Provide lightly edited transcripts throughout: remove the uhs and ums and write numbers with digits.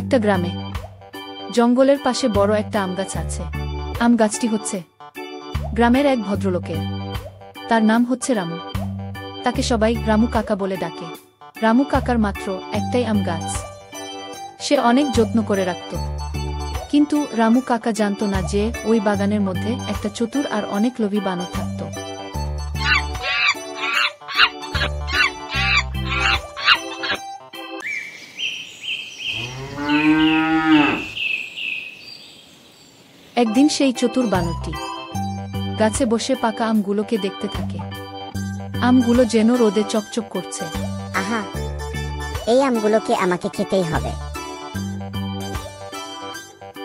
একটা গ্রামে জঙ্গলের পাশে বড় একটা আম গাছ আছে। আম গাছটি হচ্ছে গ্রামের এক ভদ্রলোকের। তার নাম হচ্ছে রামু। তাকে সবাই রামু কাকা বলে ডাকে। রামু কাকার মাত্র একটাই আম গাছ। সে অনেক যত্ন করে রাখত, কিন্তু রামু কাকা জানত না যে ওই বাগানের মধ্যে একটা চতুর আর অনেক লোভী বানর থাকত। একদিন সেই চতুর বানরটি গাছে বসে পাকা আমগুলোকে দেখতে থাকে। আমগুলো যেন রোদে চকচক করছে। আহা, এই আমগুলোকে আমাকে খেতেই হবে।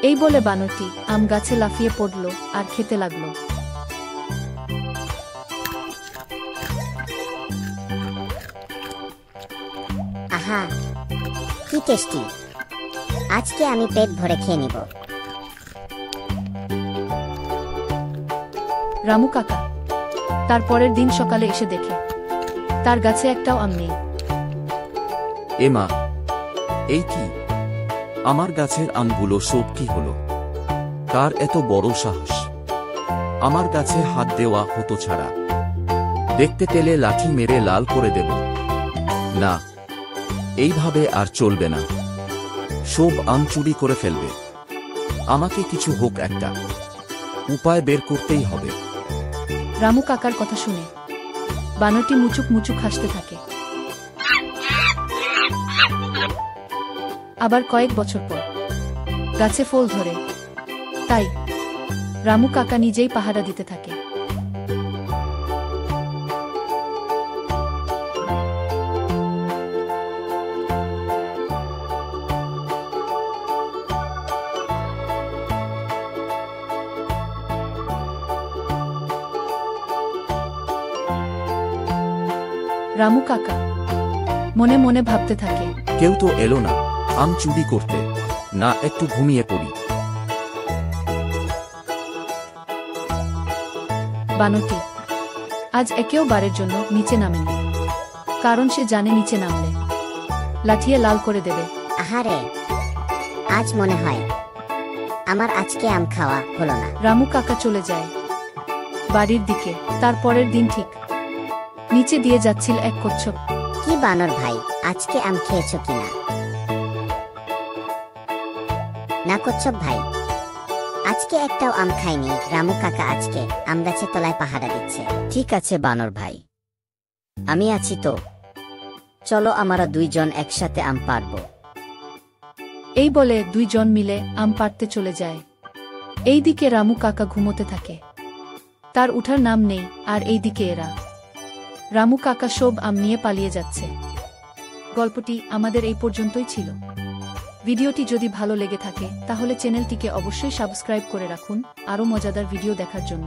এই বলে বানরটি আম গাছে লাফিয়ে পড়ল আর খেতে লাগলো। আহা, কি টেস্টি! আজকে আমি পেট ভরে খেয়ে নিব। রামু কাকা তার পরের দিন সকালে এসে দেখে তার গাছে একটাও আম নেই। এমা, এই কি? আমার গাছের আমগুলো সব কি হলো? কার এত বড় সাহস? আমার গাছে হাত দেওয়া হতো ছাড়া দেখতে পেলে লাঠি মেরে লাল করে দেব। না, এইভাবে আর চলবে না। সব আম চুরি করে ফেলবে। আমাকে কিছু হোক, একটা উপায় বের করতেই হবে। রামু কাকার কথা শুনে বানরটি মুচুক মুচুক হাসতে থাকে। আবার কয়েক বছর পর গাছে ফল ধরে, তাই রামু কাকা নিজেই পাহারা দিতে থাকে। রামু কাকা মনে মনে ভাবতে থাকে, কেউ তো এলো না আম চুরি করতে। না, একটু ঘুমিয়ে পড়ি। বানরটি আজ একেও বারের জন্য নিচে নামেনি, কারণ সে জানে নিচে নামলে লাঠিয়ে লাল করে দেবে। আহারে, আজ মনে হয় আমার আজকে আম খাওয়া হলো না। রামু কাকা চলে যায় বাড়ির দিকে। তার পরের দিন ঠিক নিচে দিয়ে যাচ্ছিল এক কচ্ছপ। কি বানর ভাই, আজকে আম খেয়েছো কিনা? না কচ্ছপ ভাই, আজকে একটাও আম খাইনি। রামু কাকা আজকে আম গাছের তলায় পাহারা দিচ্ছে। ঠিক আছে বানর ভাই, আমি আছি তো। চলো আমরা দুইজন একসাথে আম পারবো। এই বলে দুইজন মিলে আম পাড়তে চলে যায়। এইদিকে রামু কাকা ঘুমোতে থাকে, তার উঠার নাম নেই। আর এইদিকে এরা রামু কাকা সব আম নিয়ে পালিয়ে যাচ্ছে। গল্পটি আমাদের এই পর্যন্তই ছিল। ভিডিওটি যদি ভালো লেগে থাকে তাহলে চ্যানেলটিকে অবশ্যই সাবস্ক্রাইব করে রাখুন আরও মজাদার ভিডিও দেখার জন্য।